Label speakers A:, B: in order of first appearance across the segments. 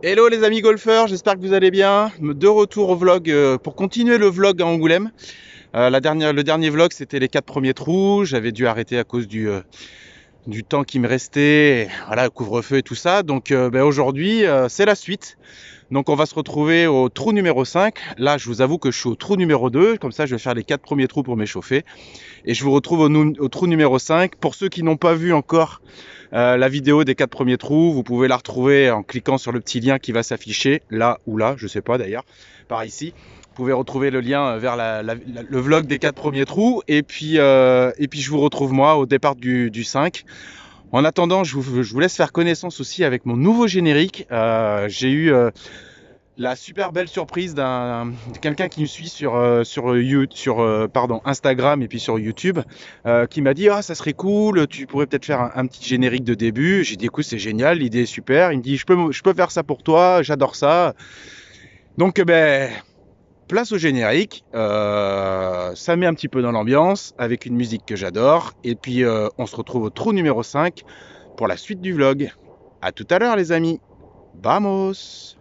A: Hello les amis golfeurs, j'espère que vous allez bien. De retour au vlog pour continuer le vlog à Angoulême. Le dernier vlog c'était les 4 premiers trous. J'avais dû arrêter à cause du temps qui me restait, et voilà, couvre-feu et tout ça. Donc aujourd'hui c'est la suite. Donc on va se retrouver au trou numéro 5. Là je vous avoue que je suis au trou numéro 2. Comme ça je vais faire les 4 premiers trous pour m'échauffer. Et je vous retrouve au trou numéro 5. Pour ceux qui n'ont pas vu encore la vidéo des 4 premiers trous, vous pouvez la retrouver en cliquant sur le petit lien qui va s'afficher là ou là, je sais pas d'ailleurs, par ici. Vous pouvez retrouver le lien vers le vlog des 4 premiers trous. Et puis je vous retrouve moi au départ du 5. En attendant, je vous laisse faire connaissance aussi avec mon nouveau générique. J'ai eu la super belle surprise de quelqu'un qui me suit sur Instagram et puis sur YouTube, qui m'a dit ça serait cool, tu pourrais peut-être faire un petit générique de début. J'ai dit écoute, c'est génial, l'idée est super. Il me dit je peux faire ça pour toi, j'adore ça. Donc place au générique, ça met un petit peu dans l'ambiance avec une musique que j'adore. Et puis on se retrouve au trou numéro 5 pour la suite du vlog. À tout à l'heure les amis, vamos!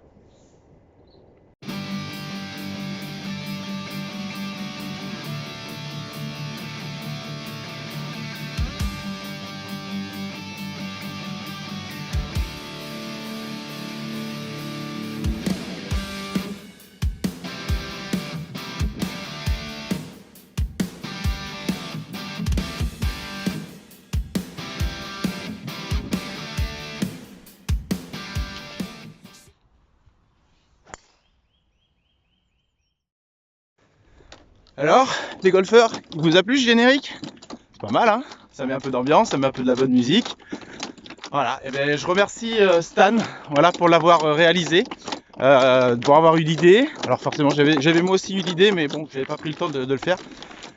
A: Alors, les golfeurs, il vous a plu ce générique? C'est pas mal, hein? Ça met un peu d'ambiance, ça met un peu de la bonne musique. Voilà, et ben je remercie Stan, voilà, pour l'avoir réalisé, pour avoir eu l'idée. Alors forcément, j'avais moi aussi eu l'idée, mais bon, j'avais pas pris le temps de le faire.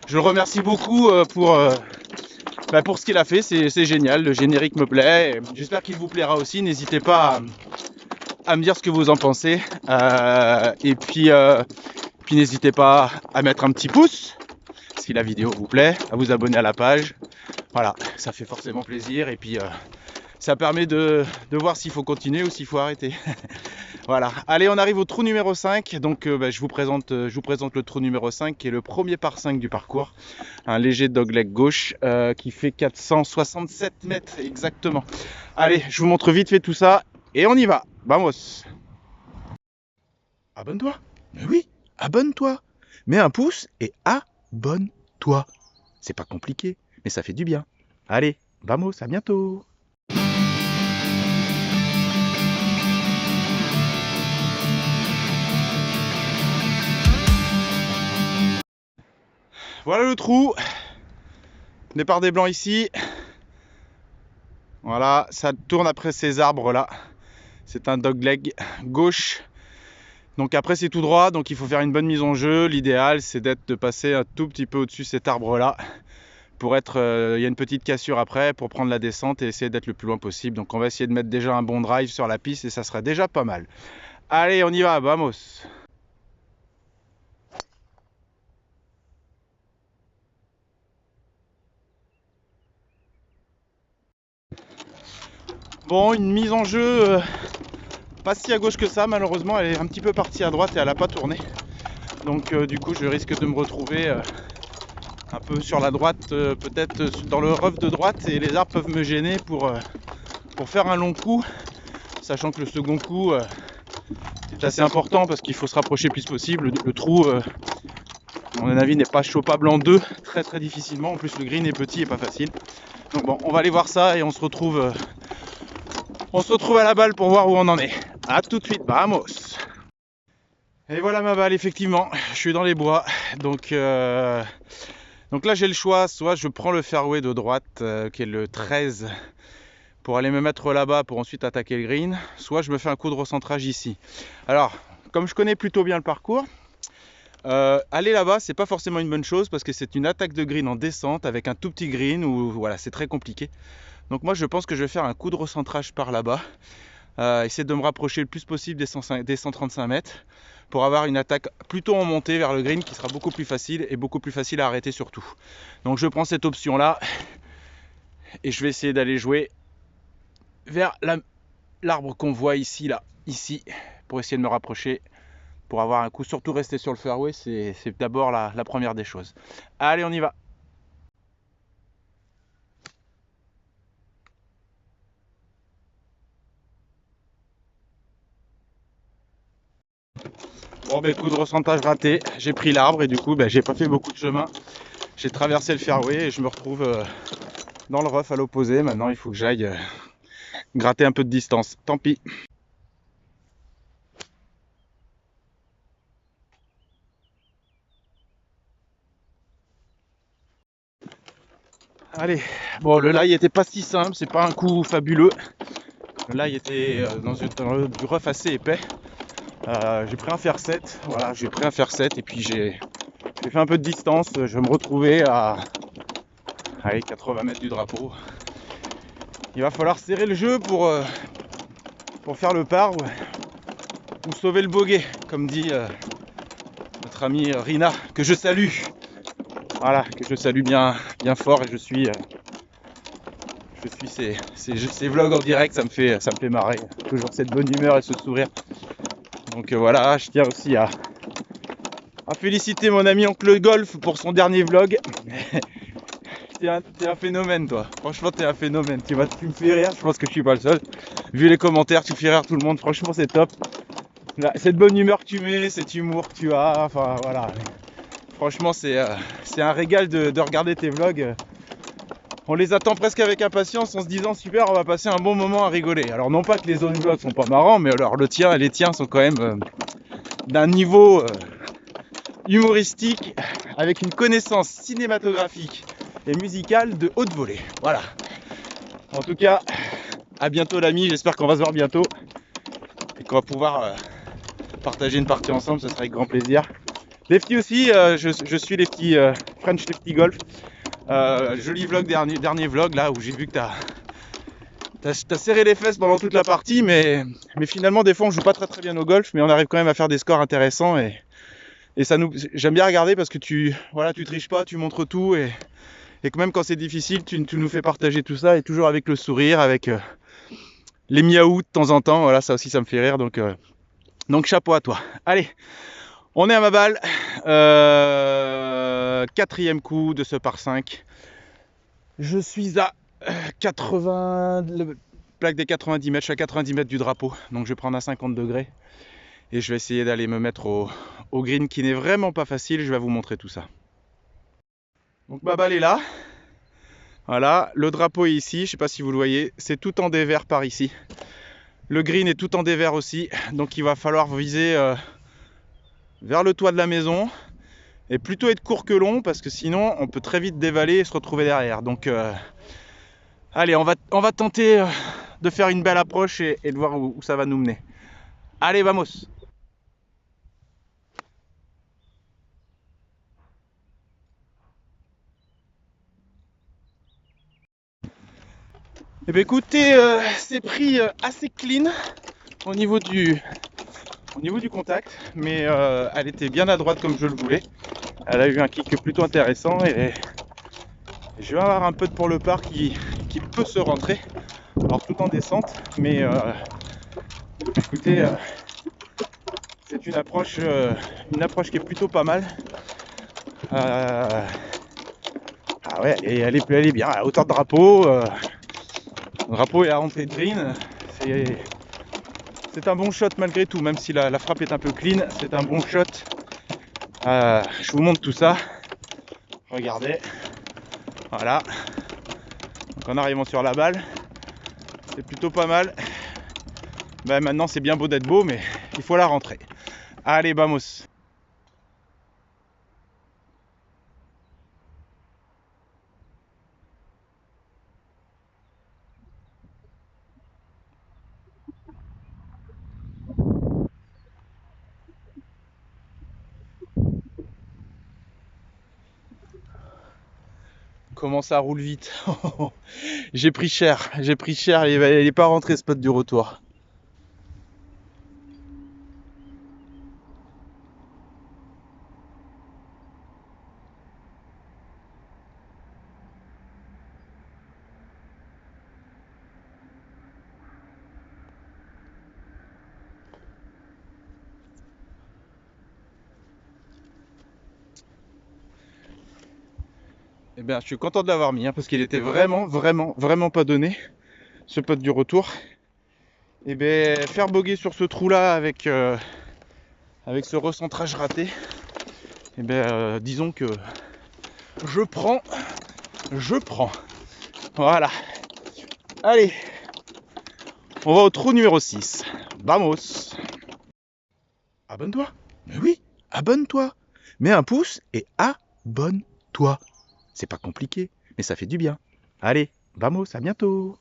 A: Je le remercie beaucoup pour ce qu'il a fait, c'est génial, le générique me plaît. J'espère qu'il vous plaira aussi, n'hésitez pas à me dire ce que vous en pensez. Et puis n'hésitez pas à mettre un petit pouce si la vidéo vous plaît, à vous abonner à la page. Voilà, ça fait forcément plaisir et puis ça permet de voir s'il faut continuer ou s'il faut arrêter. Voilà, allez, on arrive au trou numéro 5. Donc je vous présente le trou numéro 5 qui est le premier par 5 du parcours. Un léger dogleg gauche qui fait 467 mètres exactement. Allez, je vous montre vite fait tout ça et on y va. Vamos! Abonne-toi. Mais oui, abonne-toi. Mets un pouce et abonne-toi. C'est pas compliqué, mais ça fait du bien. Allez, vamos, à bientôt. Voilà le trou. Départ des blancs ici. Voilà, ça tourne après ces arbres là. C'est un dogleg gauche. Donc après c'est tout droit, donc il faut faire une bonne mise en jeu. L'idéal c'est de passer un tout petit peu au-dessus de cet arbre là pour être, il y a une petite cassure après pour prendre la descente et essayer d'être le plus loin possible. Donc on va essayer de mettre déjà un bon drive sur la piste et ça sera déjà pas mal. Allez, on y va, vamos! Bon, une mise en jeu pas si à gauche que ça, malheureusement elle est un petit peu partie à droite et elle n'a pas tourné. Donc du coup je risque de me retrouver un peu sur la droite, peut-être dans le rough de droite, et les arbres peuvent me gêner pour faire un long coup, sachant que le second coup est assez important parce qu'il faut se rapprocher le plus possible. Le trou, à mon avis, n'est pas chopable en deux très très difficilement. En plus le green est petit et pas facile. Donc bon, on va aller voir ça et on se retrouve à la balle pour voir où on en est. A tout de suite, vamos! Et voilà ma balle, effectivement, je suis dans les bois. Donc là j'ai le choix, soit je prends le fairway de droite qui est le 13 pour aller me mettre là-bas pour ensuite attaquer le green, soit je me fais un coup de recentrage ici. Alors comme je connais plutôt bien le parcours, aller là-bas c'est pas forcément une bonne chose parce que c'est une attaque de green en descente avec un tout petit green où voilà, c'est très compliqué. Donc moi je pense que je vais faire un coup de recentrage par là-bas, essayer de me rapprocher le plus possible des 135 mètres pour avoir une attaque plutôt en montée vers le green qui sera beaucoup plus facile et beaucoup plus facile à arrêter surtout. Donc je prends cette option là et je vais essayer d'aller jouer vers l'arbre qu'on voit ici là. ici pour essayer de me rapprocher, pour avoir un coup. Surtout rester sur le fairway, c'est d'abord la première des choses. Allez, on y va. Bon, ben, coup de recentrage raté, j'ai pris l'arbre et du coup, ben, j'ai pas fait beaucoup de chemin. J'ai traversé le fairway et je me retrouve dans le rough à l'opposé. Maintenant, il faut que j'aille gratter un peu de distance. Tant pis. Allez, bon, le lie était pas si simple, c'est pas un coup fabuleux. Le lie était dans du rough assez épais. J'ai pris un fer 7, voilà, j'ai pris un fer 7 et puis j'ai fait un peu de distance. Je vais me retrouver à allez, 80 mètres du drapeau. Il va falloir serrer le jeu pour faire le par ou sauver le bogey, comme dit notre ami Rina, que je salue. Voilà, que je salue bien fort et je suis ces vlogs en direct, ça me fait marrer. Toujours cette bonne humeur et ce sourire. Donc voilà, je tiens aussi à féliciter mon ami Oncle Golf pour son dernier vlog. T'es un phénomène, toi. Franchement, t'es un phénomène. Tu me fais rire, je pense que je suis pas le seul. Vu les commentaires, tu fais rire tout le monde. Franchement, c'est top. Là, cette bonne humeur que tu mets, cet humour que tu as, enfin voilà. Franchement, c'est un régal de regarder tes vlogs. On les attend presque avec impatience en se disant super, on va passer un bon moment à rigoler. Alors non pas que les autres vlogs sont pas marrants, mais alors le tien et les tiens sont quand même d'un niveau humoristique avec une connaissance cinématographique et musicale de haute volée. Voilà. En tout cas, à bientôt l'ami, j'espère qu'on va se voir bientôt et qu'on va pouvoir partager une partie ensemble, ce sera avec grand plaisir. Lefty aussi, je suis Lefty, French Lefty Golf. Joli vlog, dernier vlog là où j'ai vu que t'as serré les fesses pendant toute la partie, mais finalement des fois on joue pas très bien au golf, mais on arrive quand même à faire des scores intéressants et j'aime bien regarder parce que tu triches pas, tu montres tout et que même quand c'est difficile, tu nous fais partager tout ça et toujours avec le sourire, avec les miaou de temps en temps. Voilà, ça aussi ça me fait rire, donc chapeau à toi. Allez, on est à ma balle. Quatrième coup de ce par 5. Je suis à 80, plaque des 90 mètres, je suis à 90 mètres du drapeau, donc je vais prendre à 50 degrés et je vais essayer d'aller me mettre au green qui n'est vraiment pas facile, je vais vous montrer tout ça. Donc ma balle est là, voilà, le drapeau est ici, je ne sais pas si vous le voyez, c'est tout en dévers par ici. Le green est tout en dévers aussi, donc il va falloir viser vers le toit de la maison et plutôt être court que long parce que sinon on peut très vite dévaler et se retrouver derrière. Donc allez, on va tenter de faire une belle approche et de voir où ça va nous mener. Allez, vamos! Eh bien écoutez, c'est pris assez clean au niveau du contact, mais elle était bien à droite comme je le voulais. Elle a eu un kick plutôt intéressant et je vais avoir un peu de pour le par qui peut se rentrer, alors tout en descente, mais écoutez, c'est une approche qui est plutôt pas mal. Ah ouais, et elle est bien à hauteur de drapeau. Le drapeau est à rentrée de green. C'est un bon shot malgré tout, même si la frappe est un peu clean, c'est un bon shot. Je vous montre tout ça. Regardez. Voilà. Donc en arrivant sur la balle, c'est plutôt pas mal. Ben maintenant c'est bien beau d'être beau, mais il faut la rentrer. Allez, vamos! Comment ça roule vite! J'ai pris cher, il n'est pas rentré ce spot du retour. Eh bien, je suis content de l'avoir mis, hein, parce qu'il était vraiment pas donné, ce putt du retour. Et bien, faire boguer sur ce trou-là avec ce recentrage raté, et bien, disons que je prends. Voilà. Allez, on va au trou numéro 6. Vamos. Abonne-toi. Mais oui, abonne-toi. Mets un pouce et abonne-toi. C'est pas compliqué, mais ça fait du bien. Allez, vamos, à bientôt.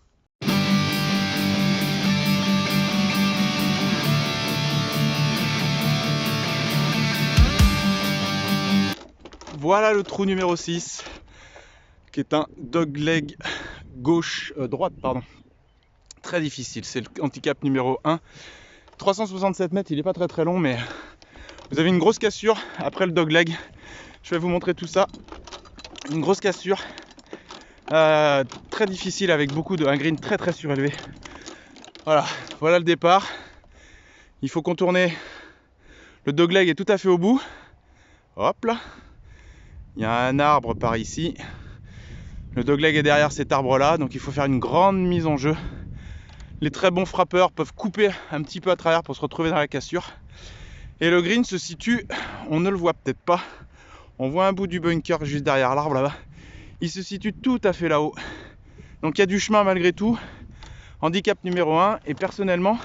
A: Voilà le trou numéro 6, qui est un dogleg droite, pardon. Très difficile, c'est le handicap numéro 1. 367 mètres, il n'est pas très long, mais vous avez une grosse cassure après le dogleg. Je vais vous montrer tout ça. Une grosse cassure, très difficile avec un green très surélevé. Voilà le départ. Il faut contourner. Le dogleg est tout à fait au bout. Hop là. Il y a un arbre par ici. Le dogleg est derrière cet arbre là, donc il faut faire une grande mise en jeu. Les très bons frappeurs peuvent couper un petit peu à travers pour se retrouver dans la cassure. Et le green se situe, on ne le voit peut-être pas, on voit un bout du bunker juste derrière l'arbre là-bas. Il se situe tout à fait là-haut. Donc il y a du chemin malgré tout. Handicap numéro 1. Et personnellement,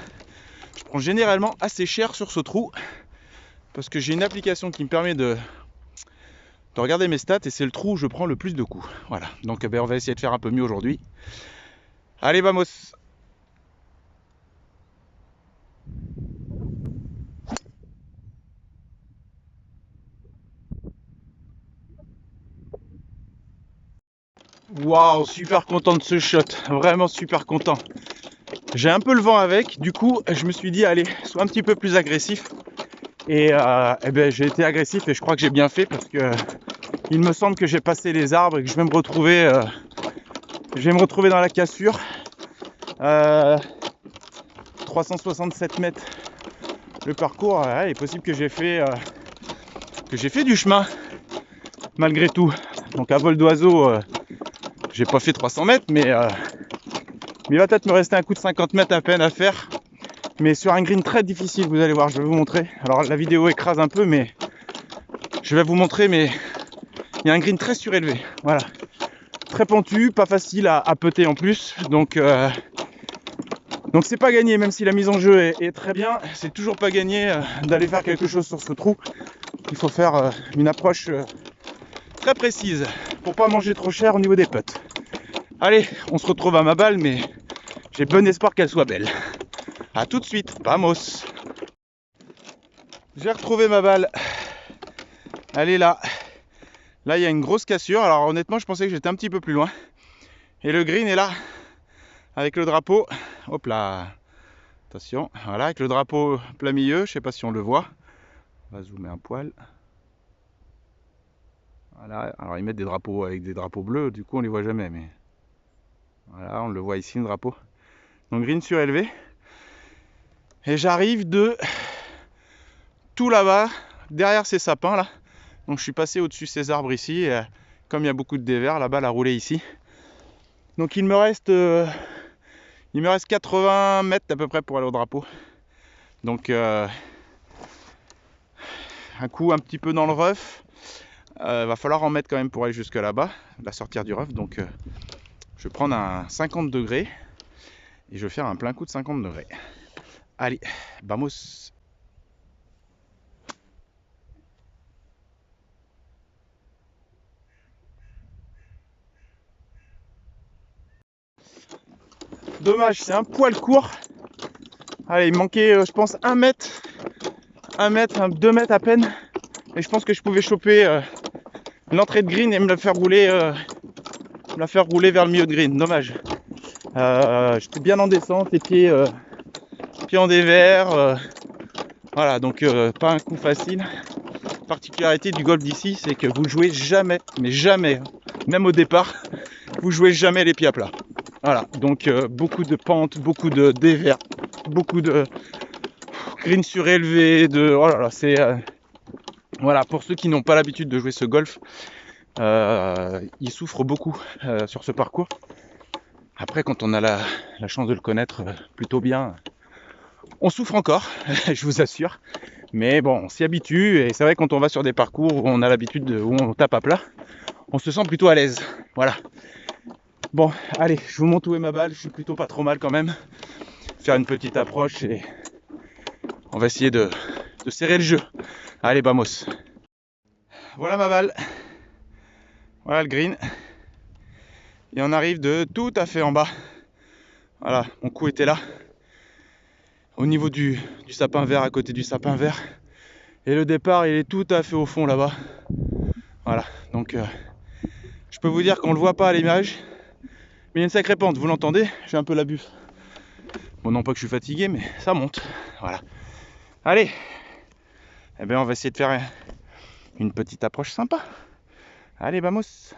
A: je prends généralement assez cher sur ce trou, parce que j'ai une application qui me permet de regarder mes stats, et c'est le trou où je prends le plus de coups. Voilà, donc on va essayer de faire un peu mieux aujourd'hui. Allez, vamos. Waouh, super content de ce shot, vraiment super content. J'ai un peu le vent avec, du coup je me suis dit allez, sois un petit peu plus agressif. Et j'ai été agressif et je crois que j'ai bien fait, parce que il me semble que j'ai passé les arbres et que je vais me retrouver dans la cassure. 367 mètres le parcours, il est possible que j'ai fait du chemin malgré tout. Donc à vol d'oiseau, j'ai pas fait 300 mètres, mais il va peut-être me rester un coup de 50 mètres à peine à faire. Mais sur un green très difficile, vous allez voir, je vais vous montrer. Alors la vidéo écrase un peu, mais je vais vous montrer, mais il y a un green très surélevé. Voilà. Très pentu, pas facile à putter en plus. Donc c'est pas gagné, même si la mise en jeu est très bien, c'est toujours pas gagné d'aller faire quelque chose sur ce trou. Il faut faire une approche très précise pour pas manger trop cher au niveau des putts. Allez, on se retrouve à ma balle, mais j'ai bon espoir qu'elle soit belle. A tout de suite, vamos. J'ai retrouvé ma balle. Elle est là. Là, il y a une grosse cassure. Alors honnêtement, je pensais que j'étais un petit peu plus loin. Et le green est là, avec le drapeau. Hop là. Attention. Voilà, avec le drapeau plein milieu. Je sais pas si on le voit. On va zoomer un poil. Voilà. Alors ils mettent des drapeaux avec des drapeaux bleus. Du coup, on les voit jamais. Mais voilà, on le voit ici, le drapeau. Donc green surélevé. Et j'arrive de tout là-bas, derrière ces sapins là. Donc je suis passé au-dessus de ces arbres ici. Et comme il y a beaucoup de dévers, la balle a roulé ici. Donc il me reste 80 mètres à peu près pour aller au drapeau. Donc un coup un petit peu dans le rough. Va falloir en mettre quand même pour aller jusque là-bas, la sortir du rough. Donc je vais prendre un 50 degrés et je vais faire un plein coup de 50 degrés. Allez, vamos. Dommage, c'est un poil court. Allez, il manquait, je pense, 1 mètre, 2 mètres à peine. Et je pense que je pouvais choper l'entrée de green et me la faire rouler vers le milieu de green. Dommage. J'étais bien en descente, les pieds en dévers. Voilà, donc pas un coup facile. La particularité du golf d'ici, c'est que vous jouez jamais, mais jamais, même au départ, vous jouez jamais les pieds à plat. Voilà, donc beaucoup de pentes, beaucoup de dévers, beaucoup de green surélevé, oh là là, c'est voilà, pour ceux qui n'ont pas l'habitude de jouer ce golf, il souffre beaucoup sur ce parcours. Après, quand on a la chance de le connaître plutôt bien, on souffre encore, je vous assure. Mais bon, on s'y habitue et c'est vrai quand on va sur des parcours où on a l'habitude, où on tape à plat, on se sent plutôt à l'aise. Voilà. Bon, allez, je vous montre où est ma balle. Je suis plutôt pas trop mal quand même. Faire une petite approche et on va essayer de serrer le jeu. Allez, vamos. Voilà ma balle. Voilà le green. Et on arrive de tout à fait en bas. Voilà, mon coup était là. Au niveau du sapin vert, à côté du sapin vert. Et le départ, il est tout à fait au fond là-bas. Voilà, donc je peux vous dire qu'on le voit pas à l'image. Mais il y a une sacrée pente, vous l'entendez? J'ai un peu la buffe. Bon, non pas que je suis fatigué, mais ça monte. Voilà. Allez. Eh bien, on va essayer de faire une petite approche sympa. Allez, vamos.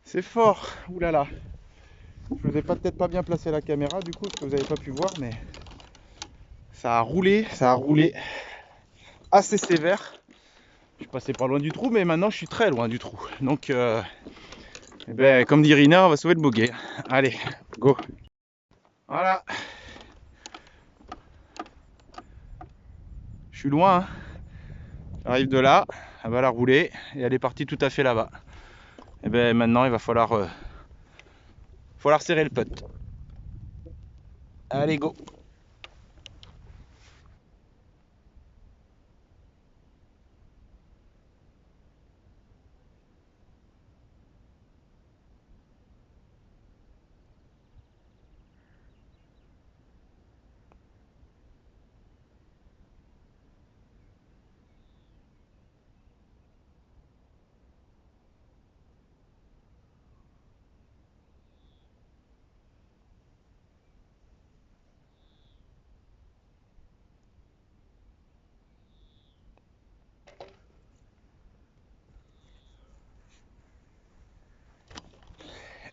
A: C'est fort. Ouh là là. Je vous ai peut-être pas bien placé la caméra du coup, parce que vous n'avez pas pu voir, mais ça a roulé assez sévère. Je suis passé pas loin du trou, mais maintenant je suis très loin du trou. Donc, eh ben, comme dit Rina, on va sauver le bogey. Allez, go. Voilà. Je suis loin. Hein. J'arrive de là, la balle a roulé et elle est partie tout à fait là-bas. Et ben maintenant il va falloir serrer le putt. Allez, go.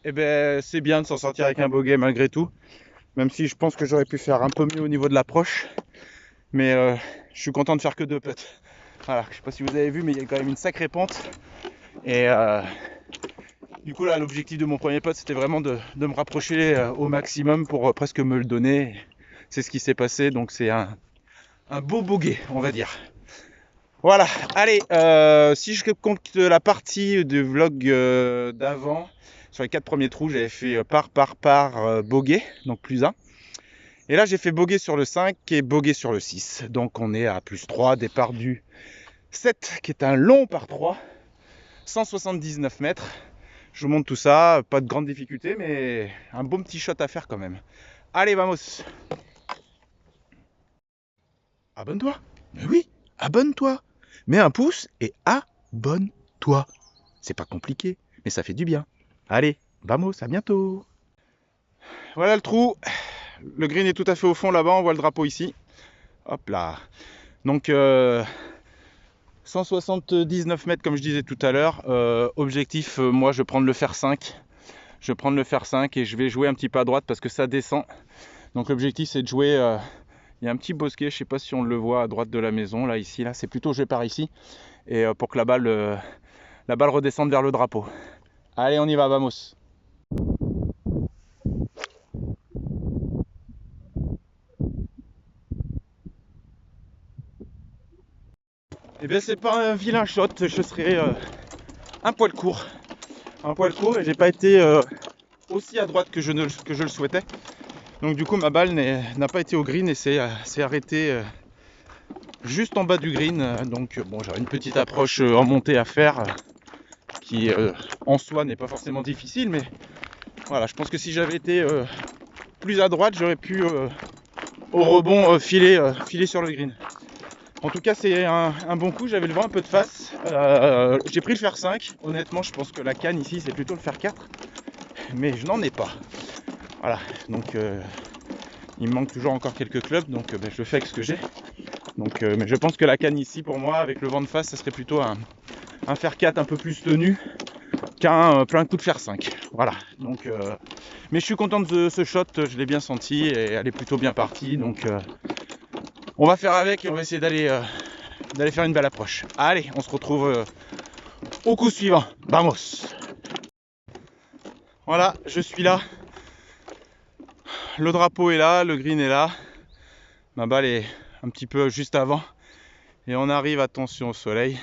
A: Et ben c'est bien de s'en sortir avec un bogey malgré tout. Même si je pense que j'aurais pu faire un peu mieux au niveau de l'approche. Mais je suis content de faire que 2 putts. Voilà, je sais pas si vous avez vu, mais il y a quand même une sacrée pente. Et du coup là, l'objectif de mon premier putt, c'était vraiment de me rapprocher au maximum pour presque me le donner. C'est ce qui s'est passé, donc c'est un beau bogey, on va dire. Voilà, allez, si je compte la partie du vlog d'avant, sur les 4 premiers trous, j'avais fait par bogey, donc plus 1. Et là, j'ai fait bogey sur le 5 et bogey sur le 6. Donc on est à plus 3, départ du 7, qui est un long par 3, 179 mètres. Je vous montre tout ça, pas de grande difficulté, mais un bon petit shot à faire quand même. Allez, vamos! Abonne-toi! Mais oui, abonne-toi! Mets un pouce et abonne-toi! C'est pas compliqué, mais ça fait du bien. Allez, vamos, à bientôt! Voilà le trou. Le green est tout à fait au fond là-bas, on voit le drapeau ici. Hop là. Donc 179 mètres comme je disais tout à l'heure. Objectif, moi je vais prendre le fer 5. Je vais prendre le fer 5 et je vais jouer un petit peu à droite parce que ça descend. Donc l'objectif c'est de jouer. Il y a un petit bosquet, je sais pas si on le voit à droite de la maison, là ici, là, c'est plutôt jouer par ici. Et pour que la balle redescende vers le drapeau. Allez, on y va, vamos. Et bien c'est pas un vilain shot, je serai un poil court. Un poil court et j'ai pas été aussi à droite que je le souhaitais. Donc du coup ma balle n'a pas été au green et s'est arrêtée juste en bas du green. Donc bon, j'aurais une petite approche en montée à faire qui en soi n'est pas forcément difficile, mais voilà, je pense que si j'avais été plus à droite, j'aurais pu au rebond filer sur le green. En tout cas, c'est un bon coup, j'avais le vent un peu de face. J'ai pris le fer 5. Honnêtement, je pense que la canne ici, c'est plutôt le fer 4. Mais je n'en ai pas. Voilà, donc il me manque toujours encore quelques clubs, donc je le fais avec ce que j'ai. Donc, mais je pense que la canne ici, pour moi, avec le vent de face, ça serait plutôt un fer 4 un peu plus tenu qu'un plein coup de fer 5. Voilà. Donc, mais je suis content de ce shot, je l'ai bien senti et elle est plutôt bien partie. Donc, on va faire avec et on va essayer d'aller faire une belle approche. Allez, on se retrouve au coup suivant. Vamos! Voilà, je suis là. Le drapeau est là, le green est là. Ma balle est un petit peu juste avant. Et on arrive, attention au soleil.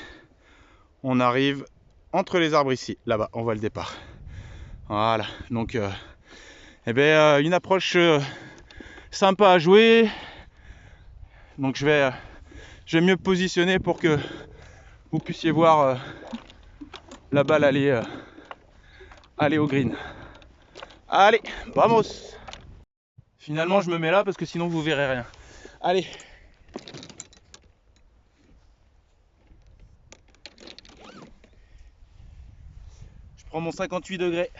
A: On arrive entre les arbres ici. Là-bas, on voit le départ. Voilà, donc une approche sympa à jouer. Donc je vais mieux me positionner pour que vous puissiez voir la balle aller au green. Allez, vamos! Finalement, je me mets là parce que sinon vous verrez rien. Allez. Je prends mon 58 degrés.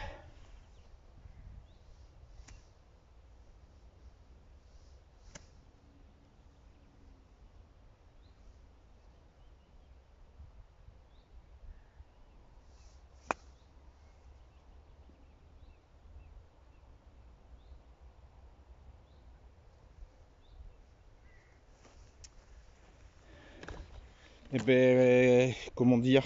A: Et comment dire,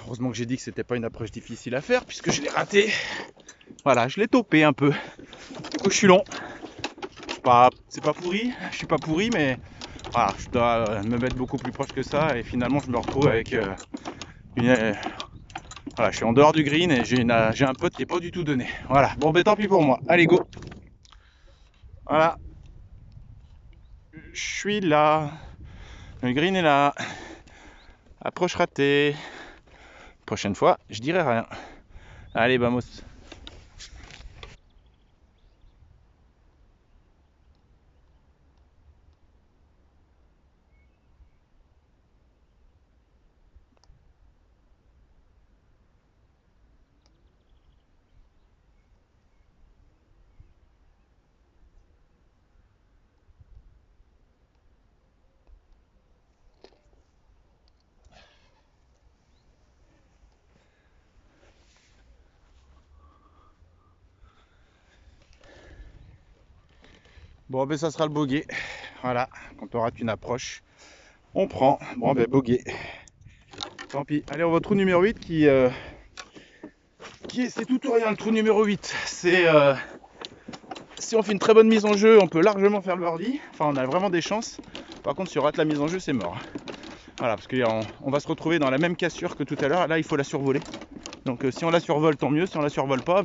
A: heureusement que j'ai dit que c'était pas une approche difficile à faire puisque je l'ai raté. Voilà, je l'ai topé un peu. Du coup, je suis long. C'est pas pourri, je suis pas pourri, mais voilà, je dois me mettre beaucoup plus proche que ça et finalement je me retrouve avec voilà, je suis en dehors du green et j'ai un pote qui est pas du tout donné. Voilà, bon tant pis pour moi. Allez go. Voilà. Je suis là. Le green est là. Approche ratée. Prochaine fois, je dirai rien. Allez, vamos. Bon, ça sera le bogey. Voilà, quand on rate une approche, on prend. Bon, bogey. Tant pis. Allez, on va au trou numéro 8 c'est tout ou rien le trou numéro 8. C'est si on fait une très bonne mise en jeu, on peut largement faire le birdie. Enfin, on a vraiment des chances. Par contre, si on rate la mise en jeu, c'est mort. Voilà, parce qu'on va se retrouver dans la même cassure que tout à l'heure. Là, il faut la survoler. Donc, si on la survole, tant mieux. Si on la survole pas,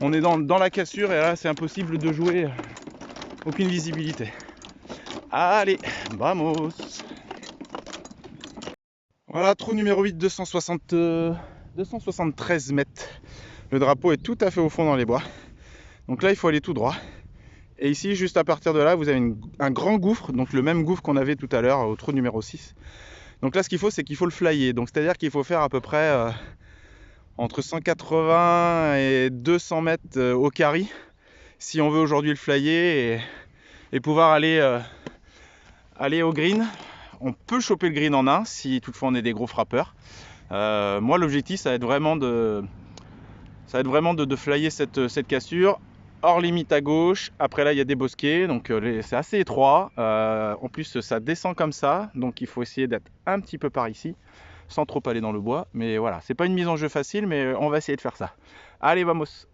A: on est dans la cassure et là, c'est impossible de jouer. Aucune visibilité. Allez, vamos. Voilà, trou numéro 8, 273 mètres. Le drapeau est tout à fait au fond dans les bois. Donc là, il faut aller tout droit. Et ici, juste à partir de là, vous avez un grand gouffre, donc le même gouffre qu'on avait tout à l'heure au trou numéro 6. Donc là, ce qu'il faut, c'est qu'il faut le flyer. Donc c'est-à-dire qu'il faut faire à peu près entre 180 et 200 mètres au carry si on veut aujourd'hui le flyer et pouvoir aller au green. On peut choper le green en 1 si toutefois on est des gros frappeurs. Moi, l'objectif, ça va être vraiment de flyer cette cassure hors limite à gauche. Après là, il y a des bosquets, donc c'est assez étroit. En plus, ça descend comme ça, donc il faut essayer d'être un petit peu par ici sans trop aller dans le bois. Mais voilà, c'est pas une mise en jeu facile, mais on va essayer de faire ça. Allez, vamos.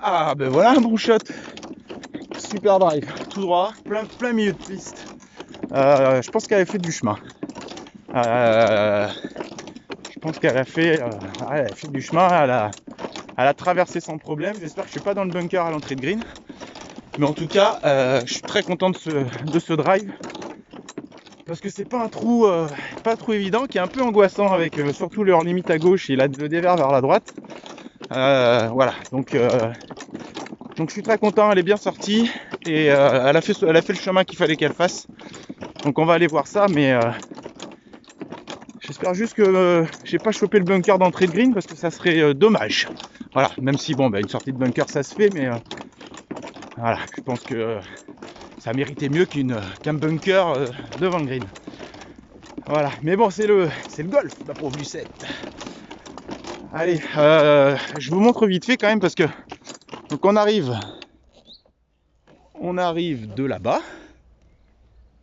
A: Ah voilà un bon shot. Super drive, tout droit, plein milieu de piste. Je pense qu'elle a fait du chemin. Je pense qu'elle a fait du chemin. Elle a traversé sans problème. J'espère que je suis pas dans le bunker à l'entrée de green. Mais en tout cas, je suis très content de ce drive. Parce que c'est pas un trou évident, qui est un peu angoissant avec surtout le hors limite à gauche et le dévers vers la droite. Voilà, donc je suis très content, elle est bien sortie et elle a fait le chemin qu'il fallait qu'elle fasse. Donc on va aller voir ça, mais j'espère juste que j'ai pas chopé le bunker d'entrée de green parce que ça serait dommage. Voilà, même si bon, une sortie de bunker ça se fait, mais voilà, je pense que ça méritait mieux qu'un bunker devant le green. Voilà, mais bon, c'est le golf, ma pauvre Lucette. Allez, je vous montre vite fait quand même parce que donc on arrive de là-bas,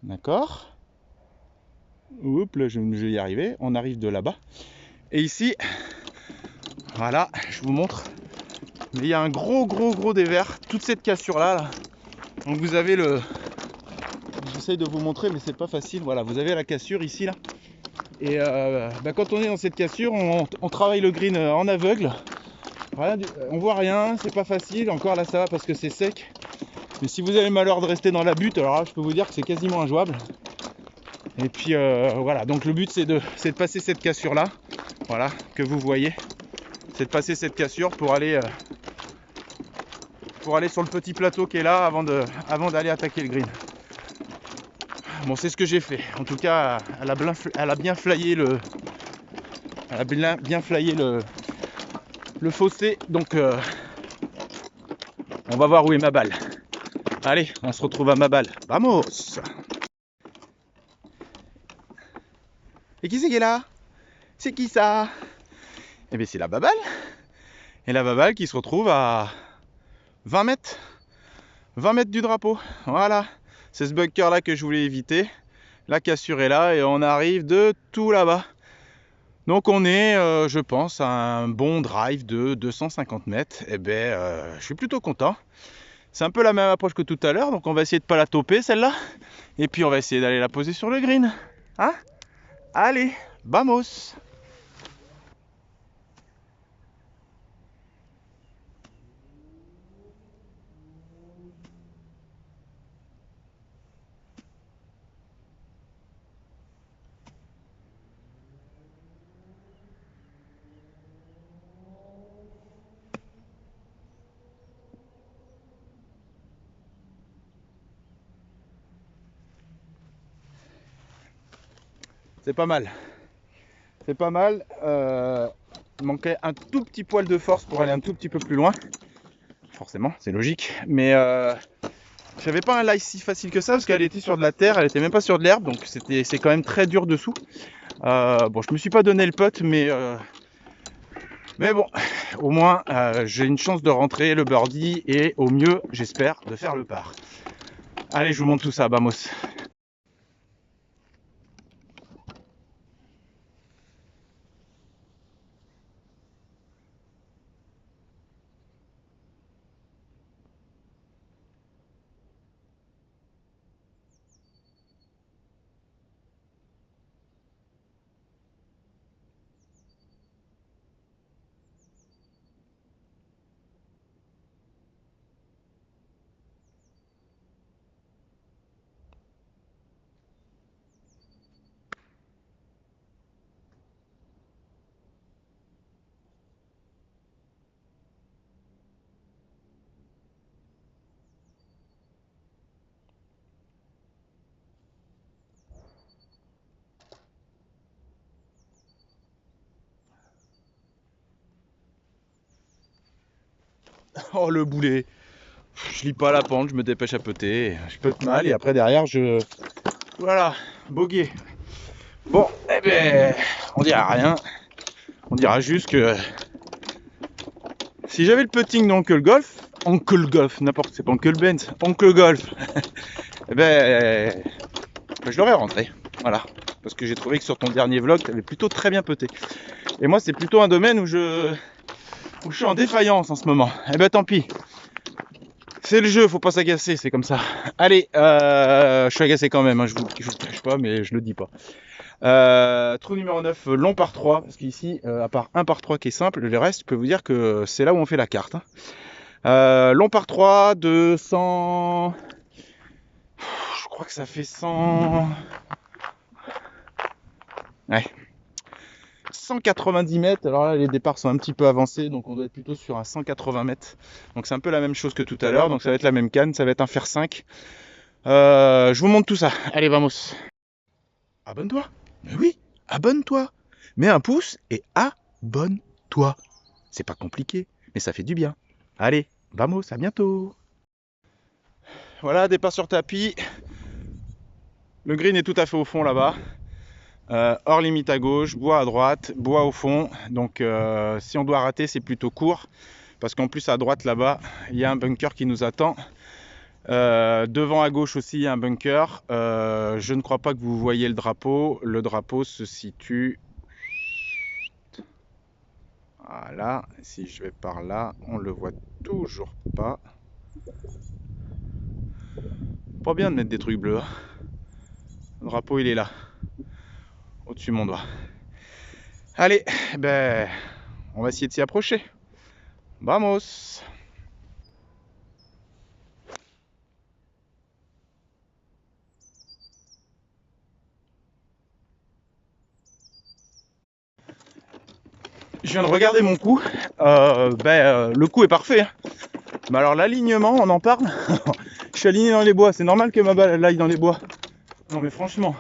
A: d'accord. Oups, là je vais y arriver. On arrive de là-bas. Et ici, voilà, je vous montre. Mais il y a un gros dévers, toute cette cassure là. Donc vous avez j'essaye de vous montrer, mais c'est pas facile. Voilà, vous avez la cassure ici là. Et quand on est dans cette cassure, on travaille le green en aveugle. Voilà, on voit rien, c'est pas facile. Encore là ça va parce que c'est sec. Mais si vous avez le malheur de rester dans la butte, alors là je peux vous dire que c'est quasiment injouable. Et puis voilà, donc le but c'est de passer cette cassure là, voilà, que vous voyez. C'est de passer cette cassure pour aller sur le petit plateau qui est là avant d'aller attaquer le green. Bon, c'est ce que j'ai fait. En tout cas, elle a bien flyé le fossé. Donc on va voir où est ma balle. Allez, on se retrouve à ma balle. Vamos! Et qui c'est qui est là? C'est qui ça? Eh bien c'est la baballe. Et la baballe qui se retrouve à 20 mètres. 20 mètres du drapeau. Voilà. C'est ce bunker là que je voulais éviter. La cassure est là et on arrive de tout là-bas. Donc on est, je pense, à un bon drive de 250 mètres. Et je suis plutôt content. C'est un peu la même approche que tout à l'heure. Donc on va essayer de pas la toper celle-là. Et puis on va essayer d'aller la poser sur le green. Hein? Allez, vamos! C'est pas mal. C'est pas mal. Il manquait un tout petit poil de force pour aller un tout petit peu plus loin. Forcément, c'est logique. Mais j'avais pas un lie si facile que ça parce qu'elle était sur de la terre, elle était même pas sur de l'herbe, donc c'est quand même très dur dessous. Bon, je me suis pas donné le putt, mais bon, au moins j'ai une chance de rentrer le birdie et au mieux, j'espère, de faire le par. Allez, je vous montre tout ça, vamos. Oh le boulet. Je lis pas la pente, je me dépêche à putter, je putte mal et après derrière voilà, bogey. Bon, on dira rien. On dira juste que si j'avais le putting d'Oncle Golf, n'importe, c'est pas Oncle Benz, Oncle Golf, je l'aurais rentré. Voilà. Parce que j'ai trouvé que sur ton dernier vlog, tu avais plutôt très bien puté. Et moi, c'est plutôt un domaine où je suis en défaillance en ce moment. Tant pis. C'est le jeu, faut pas s'agacer, c'est comme ça. Allez, je suis agacé quand même, hein, je vous cache pas, mais je le dis pas. Trou numéro 9, long par 3, parce qu'ici, à part un par 3 qui est simple, le reste, je peux vous dire que c'est là où on fait la carte. Hein. Long par 3 de 100... Je crois que ça fait 100... Ouais. 190 mètres, alors là les départs sont un petit peu avancés, donc on doit être plutôt sur un 180 mètres. Donc c'est un peu la même chose que tout à l'heure, donc ça va être la même canne, ça va être un fer 5. Je vous montre tout ça. Allez, vamos. Abonne-toi. Mais oui, abonne-toi. Mets un pouce et abonne-toi. C'est pas compliqué, mais ça fait du bien. Allez, vamos, à bientôt. Voilà, départ sur tapis. Le green est tout à fait au fond là-bas. Hors limite à gauche, bois à droite, bois au fond. Donc si on doit rater, c'est plutôt court. Parce qu'en plus à droite là-bas, il y a un bunker qui nous attend. Devant à gauche aussi, il y a un bunker. Je ne crois pas que vous voyez le drapeau. Le drapeau se situe... Voilà, si je vais par là, on le voit toujours pas. Pas bien de mettre des trucs bleus. Hein. Le drapeau, il est là, au-dessus de mon doigt. Allez, ben, on va essayer de s'y approcher. Vamos! Je viens de regarder mon coup. Le coup est parfait. Hein. Mais alors l'alignement, on en parle. Je suis aligné dans les bois. C'est normal que ma balle elle aille dans les bois. Non mais franchement.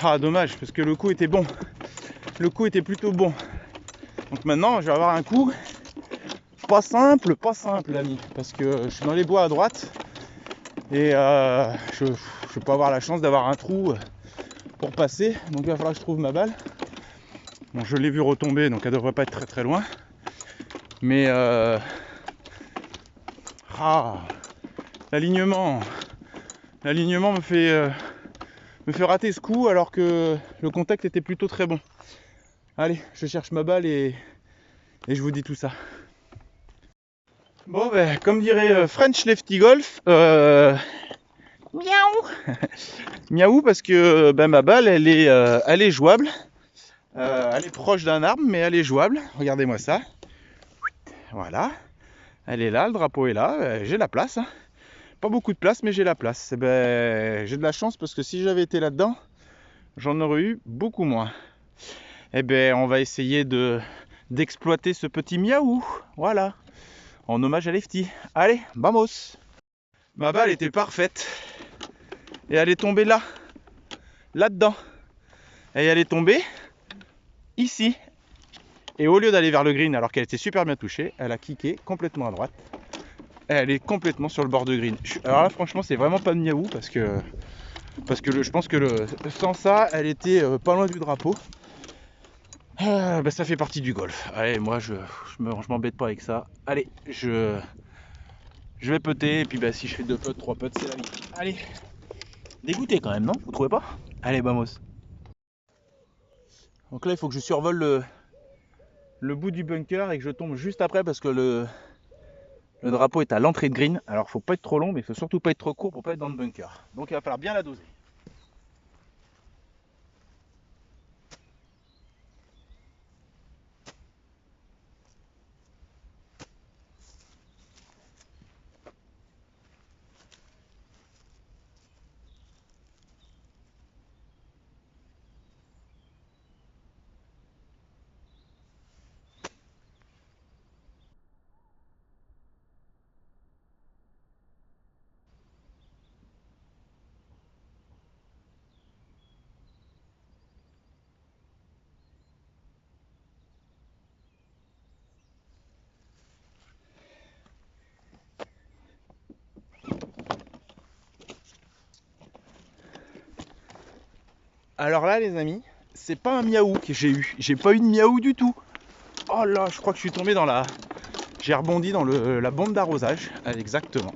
A: Ah dommage parce que le coup était bon. Le coup était plutôt bon. Donc maintenant je vais avoir un coup pas simple l'ami. Parce que je suis dans les bois à droite. Et je vais pas avoir la chance d'avoir un trou pour passer. Donc il va falloir que je trouve ma balle. Bon je l'ai vu retomber donc elle devrait pas être très très loin. Mais l'alignement me fait rater ce coup alors que le contact était plutôt très bon. Allez, je cherche ma balle et je vous dis tout ça. Bon ben, comme dirait French Lefty Golf, miaou miaou parce que ben, ma balle elle est jouable. Elle est proche d'un arbre mais elle est jouable. Regardez-moi ça. Voilà. Elle est là, le drapeau est là, j'ai la place. Hein. Pas beaucoup de place mais j'ai la place. Et ben, j'ai de la chance parce que si j'avais été là-dedans, j'en aurais eu beaucoup moins. Eh ben, on va essayer d'exploiter ce petit miaou. Voilà. En hommage à Lefty. Allez, vamos. Ma balle était parfaite. Et elle est tombée là. Là-dedans. Et elle est tombée ici. Et au lieu d'aller vers le green alors qu'elle était super bien touchée, elle a kické complètement à droite. Et elle est complètement sur le bord de green. Alors là, franchement, c'est vraiment pas de miaou parce que je pense que sans ça, elle était pas loin du drapeau. Ça fait partie du golf. Allez, moi je m'embête pas avec ça. Allez, je vais putter et puis si je fais 2 putts, 3 putts, c'est la vie. Allez, dégoûté quand même, non? Vous trouvez pas? Allez, vamos. Donc là, il faut que je survole le bout du bunker et que je tombe juste après parce que le drapeau est à l'entrée de green. Alors, faut pas être trop long, mais il faut surtout pas être trop court pour pas être dans le bunker. Donc, il va falloir bien la doser. Alors là, les amis, c'est pas un miaou que j'ai eu. J'ai pas eu de miaou du tout. Oh là, je crois que je suis tombé dans la... J'ai rebondi dans la bombe d'arrosage. Exactement.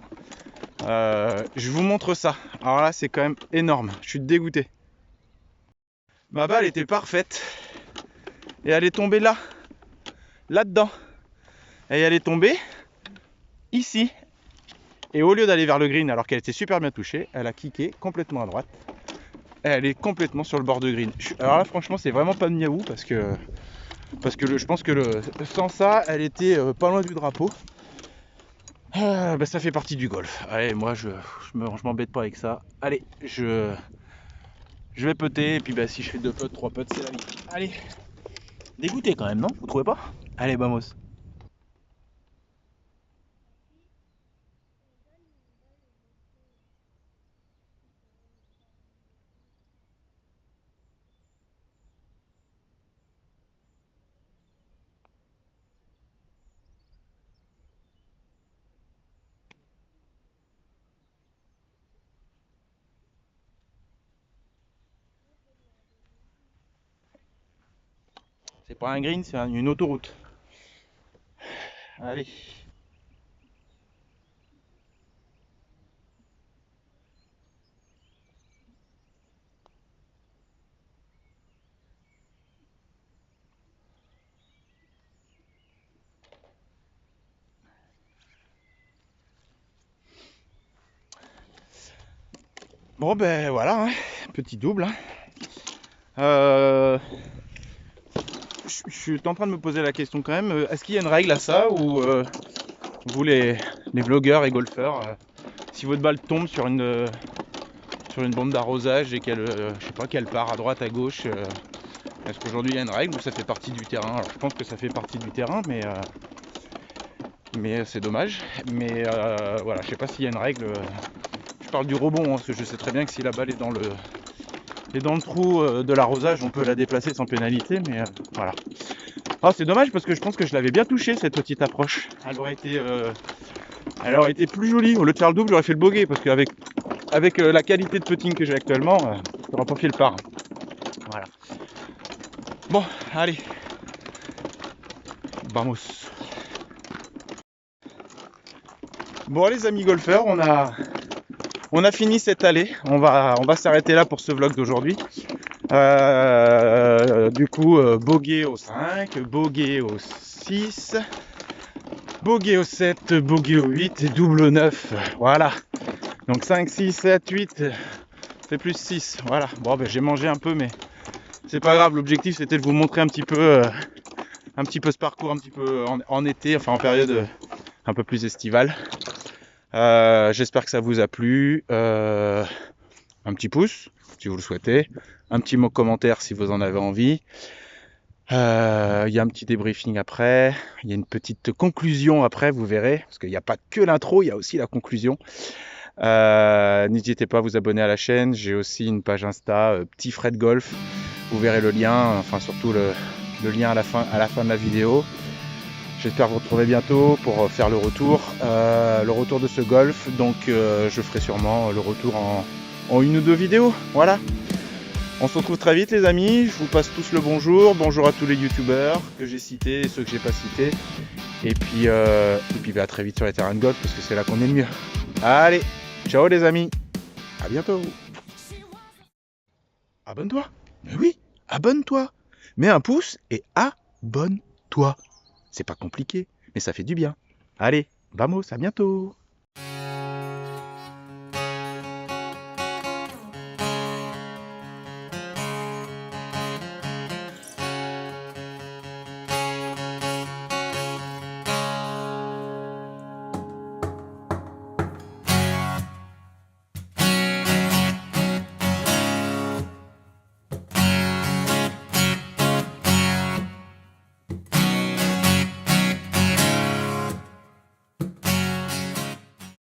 A: Je vous montre ça. Alors là, c'est quand même énorme. Je suis dégoûté. Ma balle était parfaite. Et elle est tombée là. Là-dedans. Et elle est tombée ici. Et au lieu d'aller vers le green alors qu'elle était super bien touchée, elle a kické complètement à droite. Et elle est complètement sur le bord de green. Alors là, franchement, c'est vraiment pas de miaou parce que je pense que sans ça, elle était pas loin du drapeau. Ça fait partie du golf. Allez, moi, je m'embête pas avec ça. Allez, je vais putter et puis si je fais 2 putts, 3 putts, c'est la vie. Allez, dégoûté quand même, non? Vous trouvez pas? Allez, vamos. C'est pas un green, c'est une autoroute. Allez. Bon ben voilà, hein. Petit double. Hein. Je suis en train de me poser la question quand même, est-ce qu'il y a une règle à ça ou vous les vlogueurs et golfeurs, si votre balle tombe sur une bande d'arrosage et qu'elle je sais pas, qu'elle part à droite, à gauche, est-ce qu'aujourd'hui il y a une règle ou ça fait partie du terrain? Alors je pense que ça fait partie du terrain, mais c'est dommage. Mais voilà, je sais pas s'il y a une règle. Je parle du rebond, hein, parce que je sais très bien que si la balle est dans le trou de l'arrosage, on peut la déplacer sans pénalité, mais voilà. Ah, c'est dommage parce que je pense que je l'avais bien touché cette petite approche. Elle aurait été plus jolie. Au lieu de faire le double, j'aurais fait le bogey parce qu'avec la qualité de putting que j'ai actuellement, j'aurais pas fait le par. Voilà. Bon, allez. Vamos. Bon, les amis golfeurs, on a fini cette allée. On va s'arrêter là pour ce vlog d'aujourd'hui. Du coup, bogey au 5, bogey au 6, bogey au 7, bogey au 8 et double au 9. Voilà. Donc 5, 6, 7, 8, c'est plus 6. Voilà. Bon, ben j'ai mangé un peu, mais c'est pas grave. L'objectif c'était de vous montrer un petit peu ce parcours, un petit peu en été, enfin en période un peu plus estivale. J'espère que ça vous a plu. Un petit pouce si vous le souhaitez, un petit mot commentaire si vous en avez envie. Il y a un petit débriefing après, il y a une petite conclusion après, vous verrez, parce qu'il n'y a pas que l'intro, il y a aussi la conclusion. N'hésitez pas à vous abonner à la chaîne, j'ai aussi une page Insta, Petit Fred Golf, vous verrez le lien, enfin surtout le lien à la fin de la vidéo. J'espère vous retrouver bientôt pour faire le retour de ce golf, donc je ferai sûrement le retour en une ou deux vidéos, voilà. On se retrouve très vite les amis, je vous passe tous le bonjour à tous les youtubeurs que j'ai cités et ceux que j'ai pas cités. Et puis à très vite sur les terrains de golf parce que c'est là qu'on est le mieux. Allez, ciao les amis, à bientôt. Abonne-toi, mais oui, abonne-toi. Mets un pouce et abonne-toi. C'est pas compliqué, mais ça fait du bien. Allez, vamos, à bientôt.